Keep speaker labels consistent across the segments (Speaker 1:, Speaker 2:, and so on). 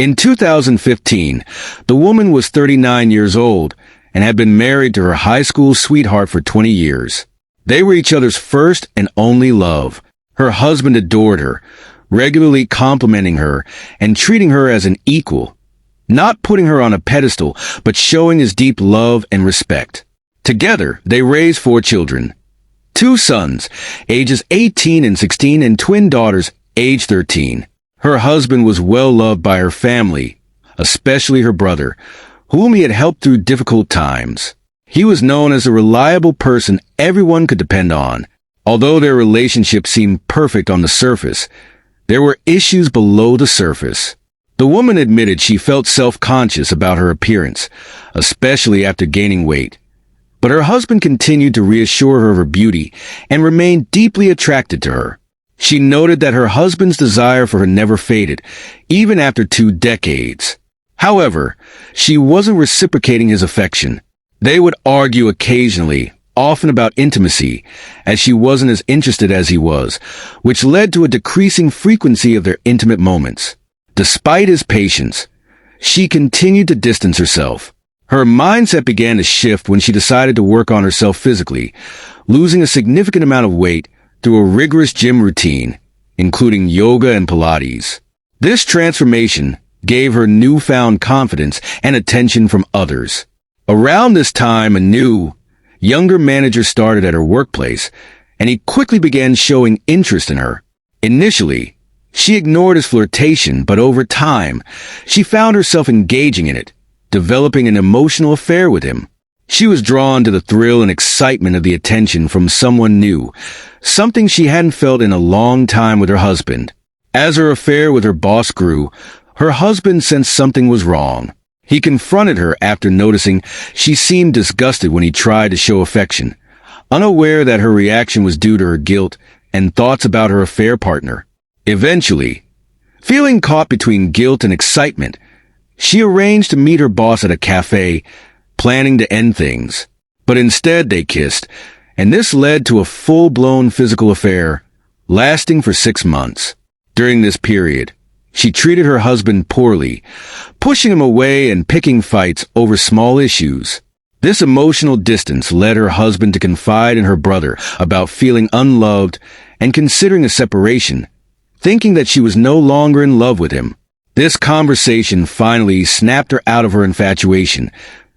Speaker 1: In 2015, the woman was 39 years old and had been married to her high school sweetheart for 20 years. They were each other's first and only love. Her husband adored her, regularly complimenting her and treating her as an equal, not putting her on a pedestal, but showing his deep love and respect. Together, they raised 4 children. 2 sons, ages 18 and 16, and twin daughters, age 13. Her husband was well loved by her family, especially her brother, whom he had helped through difficult times. He was known as a reliable person everyone could depend on. Although their relationship seemed perfect on the surface, there were issues below the surface. The woman admitted she felt self-conscious about her appearance, especially after gaining weight. But her husband continued to reassure her of her beauty and remained deeply attracted to her. She noted that her husband's desire for her never faded, even after 2 decades. However, she wasn't reciprocating his affection. They would argue occasionally, often about intimacy, as she wasn't as interested as he was, which led to a decreasing frequency of their intimate moments. Despite his patience, she continued to distance herself. Her mindset began to shift when she decided to work on herself physically, losing a significant amount of weight through a rigorous gym routine, including yoga and Pilates. This transformation gave her newfound confidence and attention from others. Around this time, a new, younger manager started at her workplace, and he quickly began showing interest in her. Initially, she ignored his flirtation, but over time, she found herself engaging in it, developing an emotional affair with him. She was drawn to the thrill and excitement of the attention from someone new, something she hadn't felt in a long time with her husband. As her affair with her boss grew, her husband sensed something was wrong. He confronted her after noticing she seemed disgusted when he tried to show affection, unaware that her reaction was due to her guilt and thoughts about her affair partner. Eventually, feeling caught between guilt and excitement, she arranged to meet her boss at a cafe, planning to end things. But instead they kissed, and this led to a full-blown physical affair, lasting for 6 months. During this period, she treated her husband poorly, pushing him away and picking fights over small issues. This emotional distance led her husband to confide in her brother about feeling unloved and considering a separation, thinking that she was no longer in love with him. This conversation finally snapped her out of her infatuation,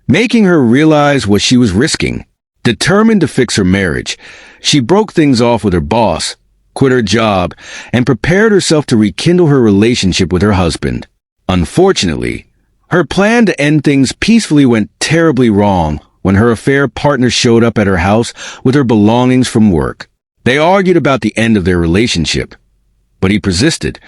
Speaker 1: making her realize what she was risking. Determined to fix her marriage, she broke things off with her boss, quit her job, and prepared herself to rekindle her relationship with her husband. Unfortunately, her plan to end things peacefully went terribly wrong when her affair partner showed up at her house with her belongings from work. They argued about the end of their relationship, but he persisted,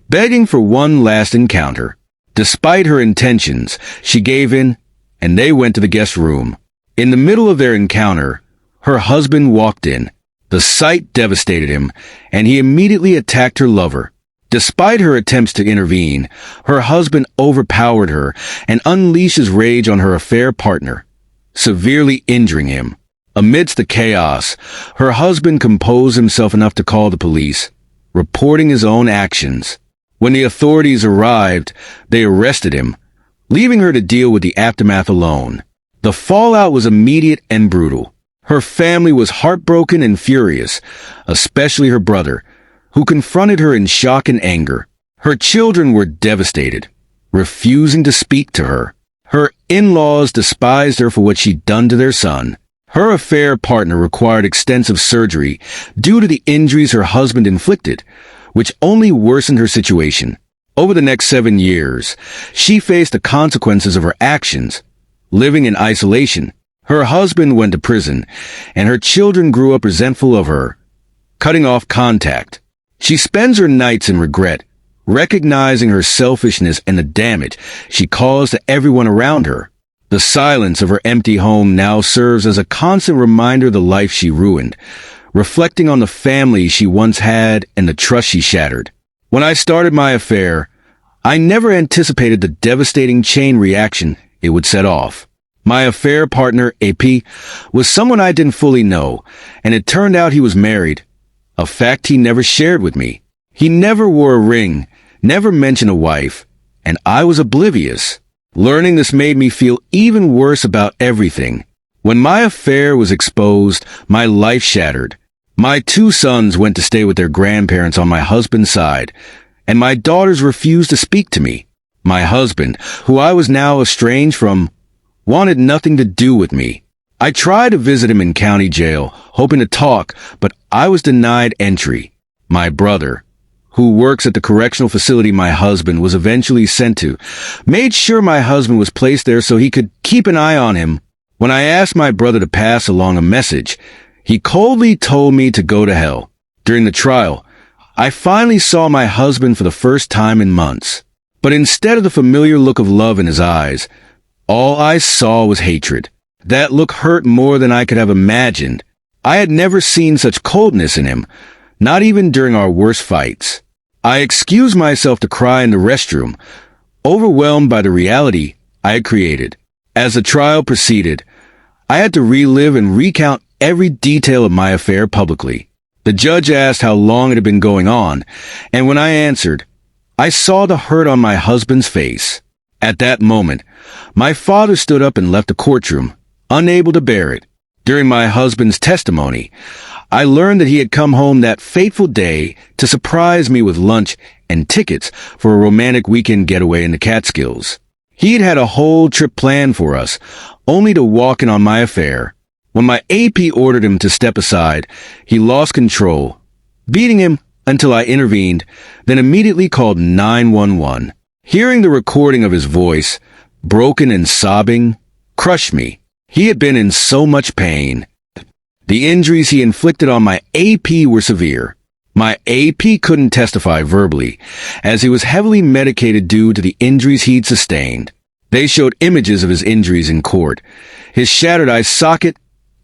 Speaker 1: begging for one last encounter. Despite her intentions, she gave in, and they went to the guest room. In the middle of their encounter, her husband walked in. The sight devastated him, and he immediately attacked her lover. Despite her attempts to intervene, her husband overpowered her and unleashed his rage on her affair partner, severely injuring him. Amidst the chaos, her husband composed himself enough to call the police, reporting his own actions. When the authorities arrived, they arrested him, leaving her to deal with the aftermath alone. The fallout was immediate and brutal. Her family was heartbroken and furious, especially her brother, who confronted her in shock and anger. Her children were devastated, refusing to speak to her. Her in-laws despised her for what she'd done to their son. Her affair partner required extensive surgery due to the injuries her husband inflicted, which only worsened her situation. Over the next 7 years, she faced the consequences of her actions, living in isolation. Her husband went to prison, and her children grew up resentful of her, cutting off contact. She spends her nights in regret, recognizing her selfishness and the damage she caused to everyone around her. The silence of her empty home now serves as a constant reminder of the life she ruined, reflecting on the family she once had and the trust she shattered. When I started my affair, I never anticipated the devastating chain reaction it would set off. My affair partner, AP, was someone I didn't fully know, and it turned out he was married, a fact he never shared with me. He never wore a ring, never mentioned a wife, and I was oblivious. Learning this made me feel even worse about everything. When my affair was exposed, my life shattered. My 2 sons went to stay with their grandparents on my husband's side, and my daughters refused to speak to me. My husband, who I was now estranged from, wanted nothing to do with me. I tried to visit him in county jail, hoping to talk, but I was denied entry. My brother, who works at the correctional facility my husband was eventually sent to, made sure my husband was placed there so he could keep an eye on him. When I asked my brother to pass along a message, he coldly told me to go to hell. During the trial, I finally saw my husband for the first time in months. But instead of the familiar look of love in his eyes, all I saw was hatred. That look hurt more than I could have imagined. I had never seen such coldness in him, not even during our worst fights. I excused myself to cry in the restroom, overwhelmed by the reality I had created. As the trial proceeded, I had to relive and recount every detail of my affair publicly. The judge asked how long it had been going on, and when I answered, I saw the hurt on my husband's face. At that moment, my father stood up and left the courtroom, unable to bear it. During my husband's testimony, I learned that he had come home that fateful day to surprise me with lunch and tickets for a romantic weekend getaway in the Catskills. He had had a whole trip planned for us, only to walk in on my affair. When my AP ordered him to step aside, he lost control, beating him until I intervened, then immediately called 911. Hearing the recording of his voice, broken and sobbing, crushed me. He had been in so much pain. The injuries he inflicted on my AP were severe. My AP couldn't testify verbally, as he was heavily medicated due to the injuries he'd sustained. They showed images of his injuries in court. His shattered eye socket,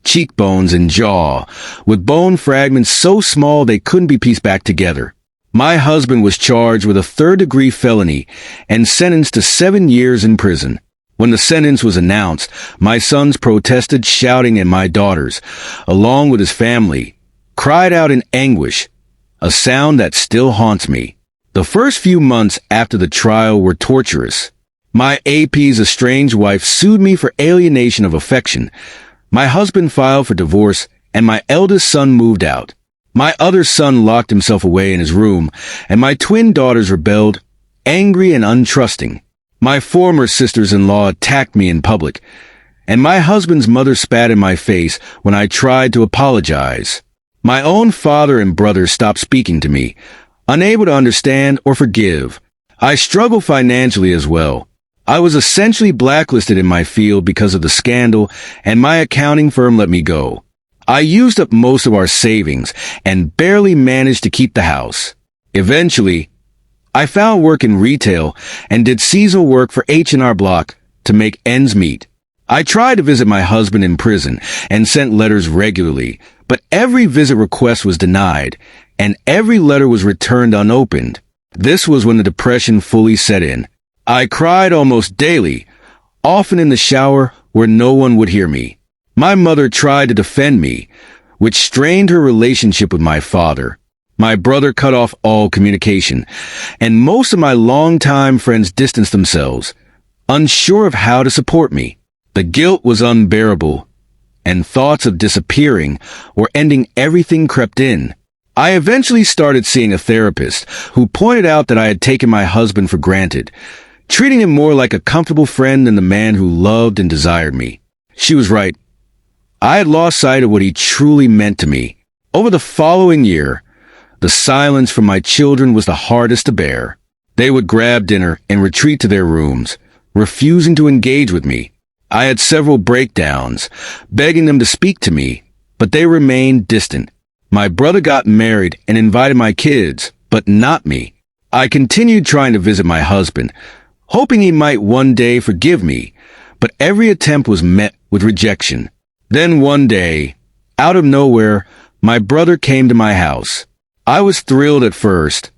Speaker 1: cheekbones, and jaw, with bone fragments so small they couldn't be pieced back together. My husband was charged with a 3rd-degree felony and sentenced to 7 years in prison. When the sentence was announced, my sons protested, shouting, and my daughters, along with his family, cried out in anguish, a sound that still haunts me. The first few months after the trial were torturous. My AP's estranged wife sued me for alienation of affection. My husband filed for divorce, and my eldest son moved out. My other son locked himself away in his room, and my twin daughters rebelled, angry and untrusting. My former sisters-in-law attacked me in public, and my husband's mother spat in my face when I tried to apologize. My own father and brother stopped speaking to me, unable to understand or forgive. I struggled financially as well. I was essentially blacklisted in my field because of the scandal, and my accounting firm let me go. I used up most of our savings and barely managed to keep the house. Eventually, I found work in retail and did seasonal work for H&R Block to make ends meet. I tried to visit my husband in prison and sent letters regularly, but every visit request was denied, and every letter was returned unopened. This was when the depression fully set in. I cried almost daily, often in the shower where no one would hear me. My mother tried to defend me, which strained her relationship with my father. My brother cut off all communication, and most of my longtime friends distanced themselves, unsure of how to support me. The guilt was unbearable, and thoughts of disappearing or ending everything crept in. I eventually started seeing a therapist who pointed out that I had taken my husband for granted, treating him more like a comfortable friend than the man who loved and desired me. She was right. I had lost sight of what he truly meant to me. Over the following year, the silence from my children was the hardest to bear. They would grab dinner and retreat to their rooms, refusing to engage with me. I had several breakdowns, begging them to speak to me, but they remained distant. My brother got married and invited my kids, but not me. I continued trying to visit my husband, hoping he might one day forgive me, but every attempt was met with rejection. Then one day, out of nowhere, my brother came to my house. I was thrilled at first,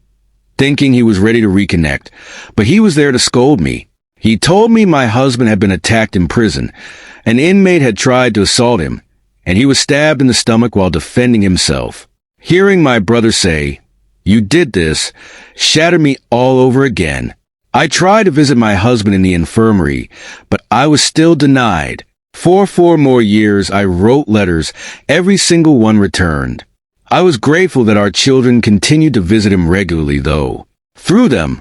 Speaker 1: thinking he was ready to reconnect, but he was there to scold me. He told me my husband had been attacked in prison. An inmate had tried to assault him, and he was stabbed in the stomach while defending himself. Hearing my brother say, "You did this," shattered me all over again. I tried to visit my husband in the infirmary, but I was still denied. For 4 more years, I wrote letters, every single one returned. I was grateful that our children continued to visit him regularly, though. Through them,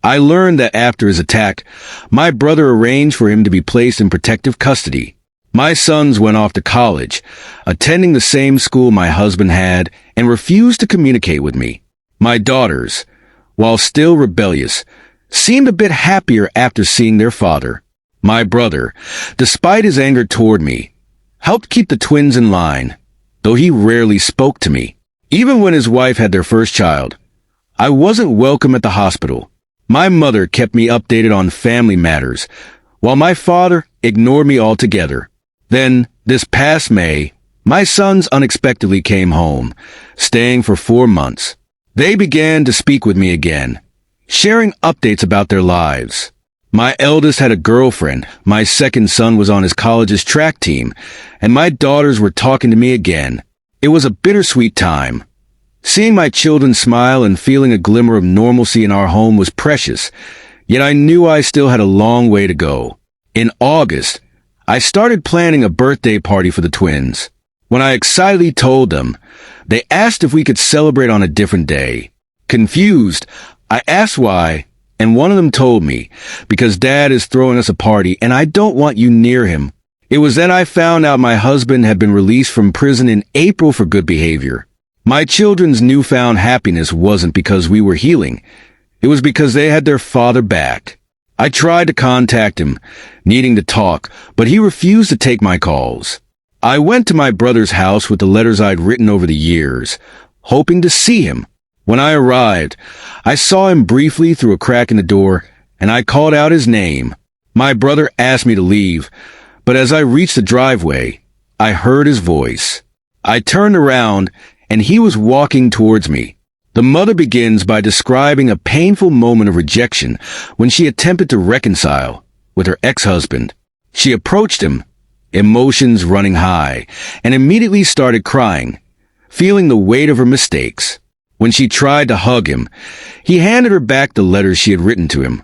Speaker 1: I learned that after his attack, my brother arranged for him to be placed in protective custody. My sons went off to college, attending the same school my husband had, and refused to communicate with me. My daughters, while still rebellious, seemed a bit happier after seeing their father. My brother, despite his anger toward me, helped keep the twins in line, though he rarely spoke to me. Even when his wife had their first child, I wasn't welcome at the hospital. My mother kept me updated on family matters, while my father ignored me altogether. Then, this past May, my sons unexpectedly came home, staying for 4 months. They began to speak with me again, sharing updates about their lives. My eldest had a girlfriend, my second son was on his college's track team, and my daughters were talking to me again. It was a bittersweet time. Seeing my children smile and feeling a glimmer of normalcy in our home was precious, yet I knew I still had a long way to go. In August, I started planning a birthday party for the twins. When I excitedly told them, they asked if we could celebrate on a different day. Confused, I asked why, and one of them told me, because Dad is throwing us a party and I don't want you near him. It was then I found out my husband had been released from prison in April for good behavior. My children's newfound happiness wasn't because we were healing. It was because they had their father back. I tried to contact him, needing to talk, but he refused to take my calls. I went to my brother's house with the letters I'd written over the years, hoping to see him. When I arrived, I saw him briefly through a crack in the door, and I called out his name. My brother asked me to leave, but as I reached the driveway, I heard his voice. I turned around, and he was walking towards me. The mother begins by describing a painful moment of rejection when she attempted to reconcile with her ex-husband. She approached him, emotions running high, and immediately started crying, feeling the weight of her mistakes. When she tried to hug him, he handed her back the letters she had written to him,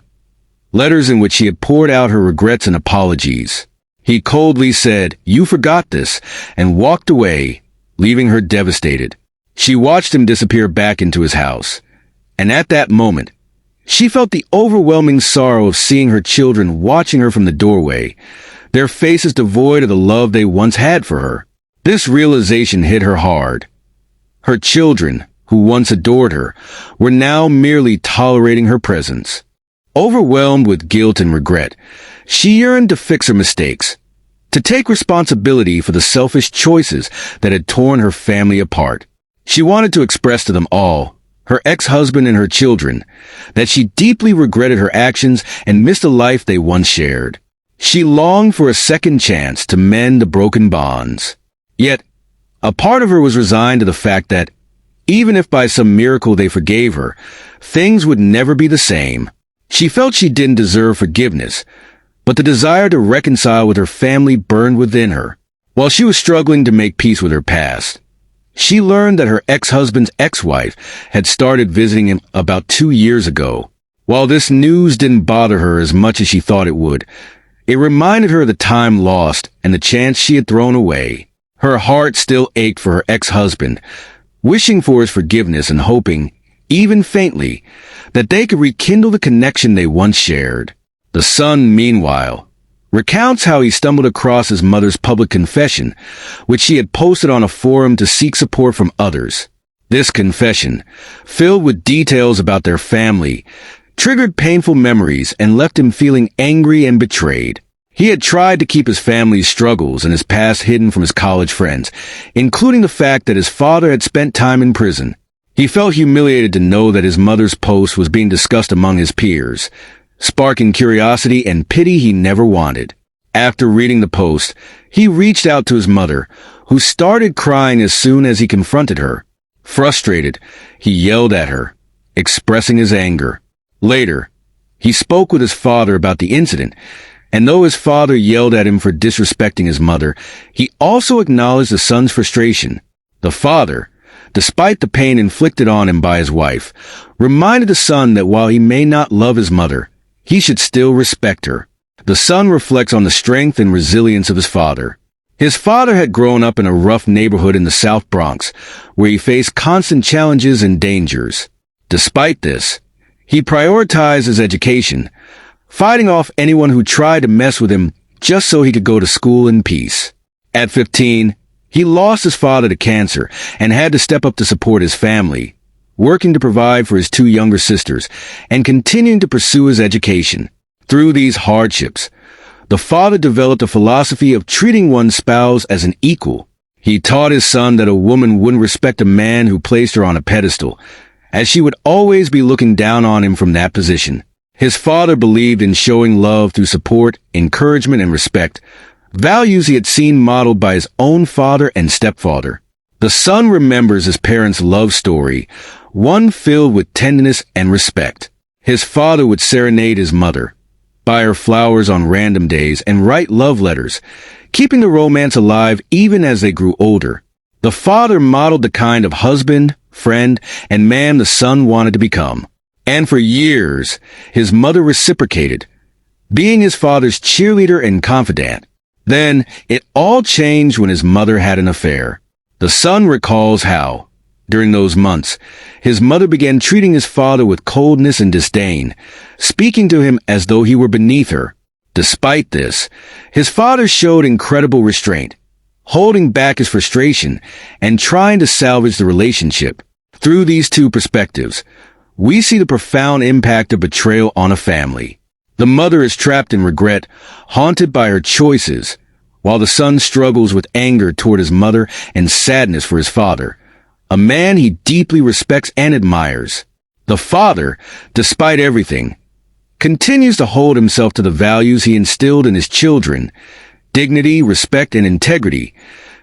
Speaker 1: letters in which she had poured out her regrets and apologies. He coldly said, "You forgot this," and walked away, leaving her devastated. She watched him disappear back into his house, and at that moment, she felt the overwhelming sorrow of seeing her children watching her from the doorway, their faces devoid of the love they once had for her. This realization hit her hard. Her children, who once adored her, were now merely tolerating her presence. Overwhelmed with guilt and regret, she yearned to fix her mistakes, to take responsibility for the selfish choices that had torn her family apart. She wanted to express to them all, her ex-husband and her children, that she deeply regretted her actions and missed the life they once shared. She longed for a second chance to mend the broken bonds. Yet, a part of her was resigned to the fact that, even if by some miracle they forgave her, things would never be the same. She felt she didn't deserve forgiveness, but the desire to reconcile with her family burned within her. While she was struggling to make peace with her past, she learned that her ex-husband's ex-wife had started visiting him about 2 years ago. While this news didn't bother her as much as she thought it would, it reminded her of the time lost and the chance she had thrown away. Her heart still ached for her ex-husband, wishing for his forgiveness and hoping, even faintly, that they could rekindle the connection they once shared. The son, meanwhile, recounts how he stumbled across his mother's public confession, which she had posted on a forum to seek support from others. This confession, filled with details about their family, triggered painful memories and left him feeling angry and betrayed. He had tried to keep his family's struggles and his past hidden from his college friends, including the fact that his father had spent time in prison. He felt humiliated to know that his mother's post was being discussed among his peers, sparking curiosity and pity he never wanted. After reading the post, he reached out to his mother, who started crying as soon as he confronted her. Frustrated, he yelled at her, expressing his anger. Later, he spoke with his father about the incident, and though his father yelled at him for disrespecting his mother, he also acknowledged the son's frustration. The father, despite the pain inflicted on him by his wife, reminded the son that while he may not love his mother, he should still respect her. The son reflects on the strength and resilience of his father. His father had grown up in a rough neighborhood in the South Bronx, where he faced constant challenges and dangers. Despite this, he prioritized his education, fighting off anyone who tried to mess with him just so he could go to school in peace. At 15, he lost his father to cancer and had to step up to support his family, working to provide for his two younger sisters and continuing to pursue his education. Through these hardships, the father developed a philosophy of treating one's spouse as an equal. He taught his son that a woman wouldn't respect a man who placed her on a pedestal, as she would always be looking down on him from that position. His father believed in showing love through support, encouragement, and respect, values he had seen modeled by his own father and stepfather. The son remembers his parents' love story, one filled with tenderness and respect. His father would serenade his mother, buy her flowers on random days, and write love letters, keeping the romance alive even as they grew older. The father modeled the kind of husband, friend, and man the son wanted to become. And for years, his mother reciprocated, being his father's cheerleader and confidant. Then, it all changed when his mother had an affair. The son recalls how, during those months, his mother began treating his father with coldness and disdain, speaking to him as though he were beneath her. Despite this, his father showed incredible restraint, holding back his frustration and trying to salvage the relationship. Through these two perspectives, we see the profound impact of betrayal on a family. The mother is trapped in regret, haunted by her choices, while the son struggles with anger toward his mother and sadness for his father, a man he deeply respects and admires. The father, despite everything, continues to hold himself to the values he instilled in his children: dignity, respect, and integrity,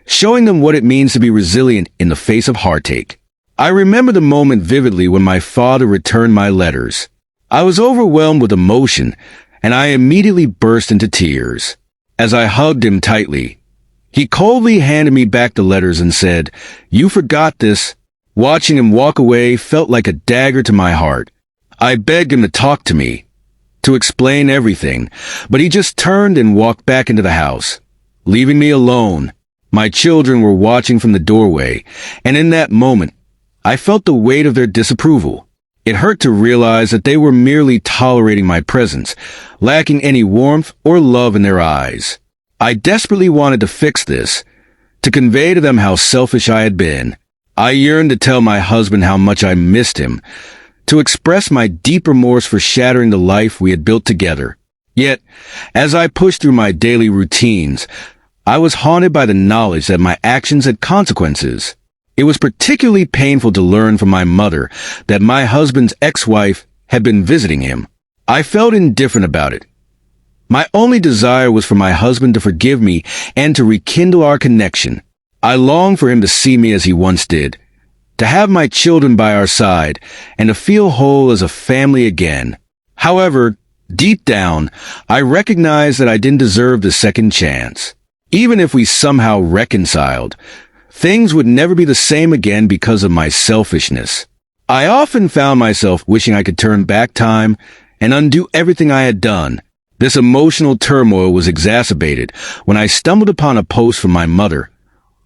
Speaker 1: showing them what it means to be resilient in the face of heartache. I remember the moment vividly when my father returned my letters. I was overwhelmed with emotion, and I immediately burst into tears. As I hugged him tightly, he coldly handed me back the letters and said, "You forgot this." Watching him walk away felt like a dagger to my heart. I begged him to talk to me, to explain everything, but he just turned and walked back into the house, leaving me alone. My children were watching from the doorway, and in that moment, I felt the weight of their disapproval. It hurt to realize that they were merely tolerating my presence, lacking any warmth or love in their eyes. I desperately wanted to fix this, to convey to them how selfish I had been. I yearned to tell my husband how much I missed him, to express my deep remorse for shattering the life we had built together. Yet, as I pushed through my daily routines, I was haunted by the knowledge that my actions had consequences. It was particularly painful to learn from my mother that my husband's ex-wife had been visiting him. I felt indifferent about it. My only desire was for my husband to forgive me and to rekindle our connection. I longed for him to see me as he once did, to have my children by our side, and to feel whole as a family again. However, deep down, I recognized that I didn't deserve the second chance. Even if we somehow reconciled, things would never be the same again because of my selfishness. I often found myself wishing I could turn back time and undo everything I had done. This emotional turmoil was exacerbated when I stumbled upon a post from my mother,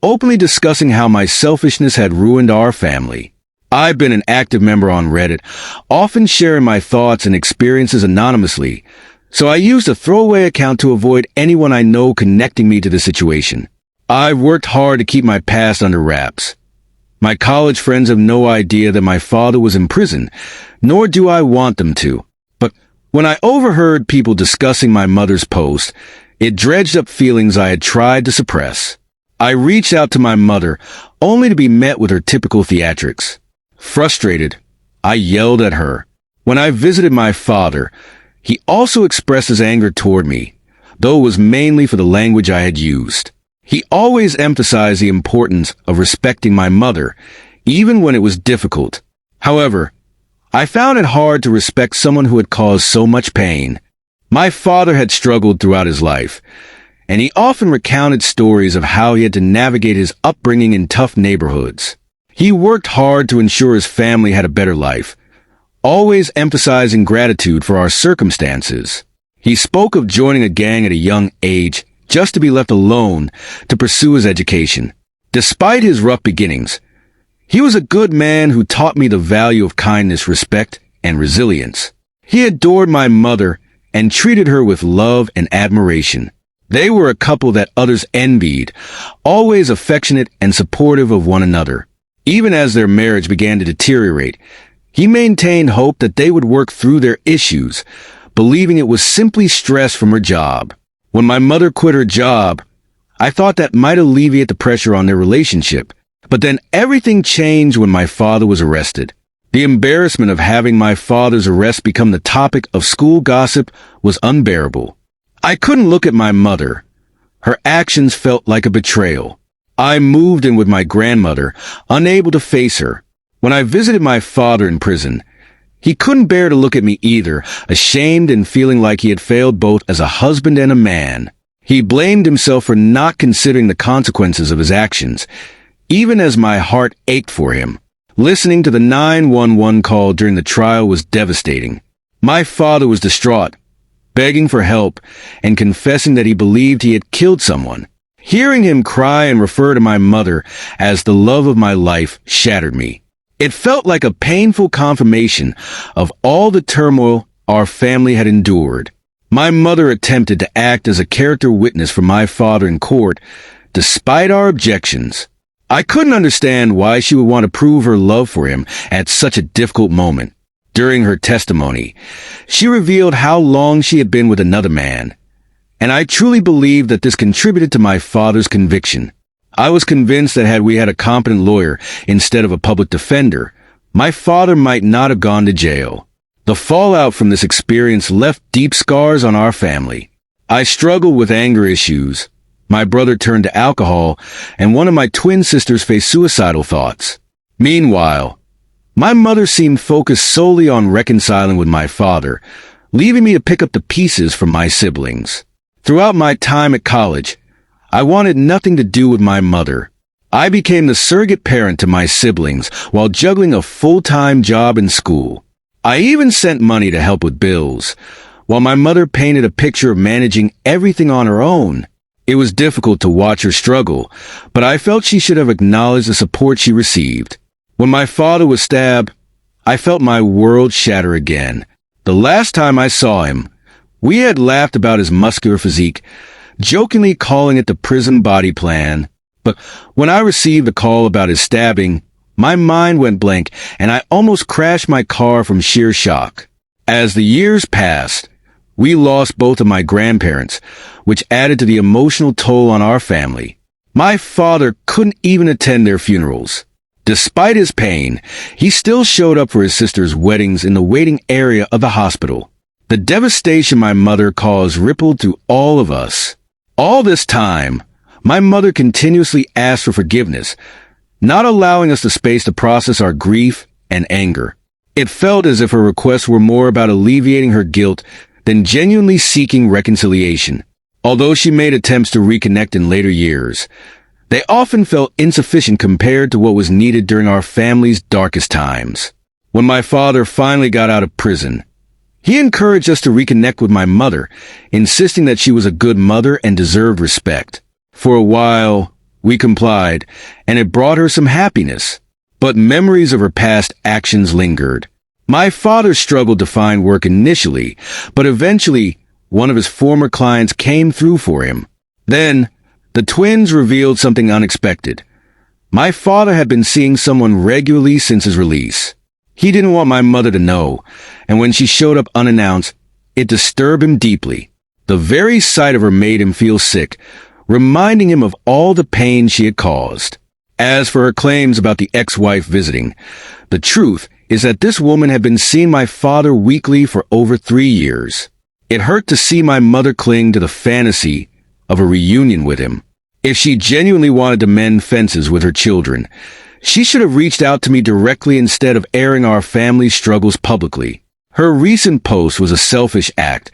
Speaker 1: openly discussing how my selfishness had ruined our family. I've been an active member on Reddit, often sharing my thoughts and experiences anonymously, so I used a throwaway account to avoid anyone I know connecting me to the situation. I've worked hard to keep my past under wraps. My college friends have no idea that my father was in prison, nor do I want them to. But when I overheard people discussing my mother's post, it dredged up feelings I had tried to suppress. I reached out to my mother, only to be met with her typical theatrics. Frustrated, I yelled at her. When I visited my father, he also expressed his anger toward me, though it was mainly for the language I had used. He always emphasized the importance of respecting my mother, even when it was difficult. However, I found it hard to respect someone who had caused so much pain. My father had struggled throughout his life, and he often recounted stories of how he had to navigate his upbringing in tough neighborhoods. He worked hard to ensure his family had a better life, always emphasizing gratitude for our circumstances. He spoke of joining a gang at a young age just to be left alone to pursue his education. Despite his rough beginnings, he was a good man who taught me the value of kindness, respect, and resilience. He adored my mother and treated her with love and admiration. They were a couple that others envied, always affectionate and supportive of one another. Even as their marriage began to deteriorate, he maintained hope that they would work through their issues, believing it was simply stress from her job. When my mother quit her job, I thought that might alleviate the pressure on their relationship. But then everything changed when my father was arrested. The embarrassment of having my father's arrest become the topic of school gossip was unbearable. I couldn't look at my mother. Her actions felt like a betrayal. I moved in with my grandmother, unable to face her. When I visited my father in prison, he couldn't bear to look at me either, ashamed and feeling like he had failed both as a husband and a man. He blamed himself for not considering the consequences of his actions, even as my heart ached for him. Listening to the 911 call during the trial was devastating. My father was distraught, begging for help and confessing that he believed he had killed someone. Hearing him cry and refer to my mother as the love of my life shattered me. It felt like a painful confirmation of all the turmoil our family had endured. My mother attempted to act as a character witness for my father in court, despite our objections. I couldn't understand why she would want to prove her love for him at such a difficult moment. During her testimony, she revealed how long she had been with another man, and I truly believe that this contributed to my father's conviction. I was convinced that had we had a competent lawyer instead of a public defender, my father might not have gone to jail. The fallout from this experience left deep scars on our family. I struggled with anger issues. My brother turned to alcohol, and one of my twin sisters faced suicidal thoughts. Meanwhile, my mother seemed focused solely on reconciling with my father, leaving me to pick up the pieces from my siblings. Throughout my time at college, I wanted nothing to do with my mother. I became the surrogate parent to my siblings while juggling a full-time job in school. I even sent money to help with bills, while my mother painted a picture of managing everything on her own. It was difficult to watch her struggle, but I felt she should have acknowledged the support she received. When my father was stabbed, I felt my world shatter again. The last time I saw him, we had laughed about his muscular physique, jokingly calling it the prison body plan. But when I received the call about his stabbing, my mind went blank and I almost crashed my car from sheer shock. As the years passed, we lost both of my grandparents, which added to the emotional toll on our family. My father couldn't even attend their funerals. Despite his pain, he still showed up for his sister's weddings in the waiting area of the hospital. The devastation my mother caused rippled through all of us. All this time, my mother continuously asked for forgiveness, not allowing us the space to process our grief and anger. It felt as if her requests were more about alleviating her guilt than genuinely seeking reconciliation. Although she made attempts to reconnect in later years, they often felt insufficient compared to what was needed during our family's darkest times. When my father finally got out of prison, he encouraged us to reconnect with my mother, insisting that she was a good mother and deserved respect. For a while, we complied, and it brought her some happiness. But memories of her past actions lingered. My father struggled to find work initially, but eventually, one of his former clients came through for him. Then, the twins revealed something unexpected. My father had been seeing someone regularly since his release. He didn't want my mother to know, and when she showed up unannounced, it disturbed him deeply. The very sight of her made him feel sick, reminding him of all the pain she had caused. As for her claims about the ex-wife visiting, the truth is that this woman had been seeing my father weekly for over 3 years. It hurt to see my mother cling to the fantasy of a reunion with him. If she genuinely wanted to mend fences with her children, she should have reached out to me directly instead of airing our family's struggles publicly. Her recent post was a selfish act,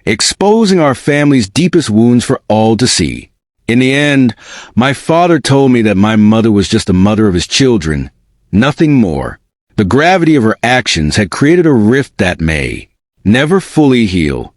Speaker 1: exposing our family's deepest wounds for all to see. In the end, my father told me that my mother was just the mother of his children, nothing more. The gravity of her actions had created a rift that may never fully heal.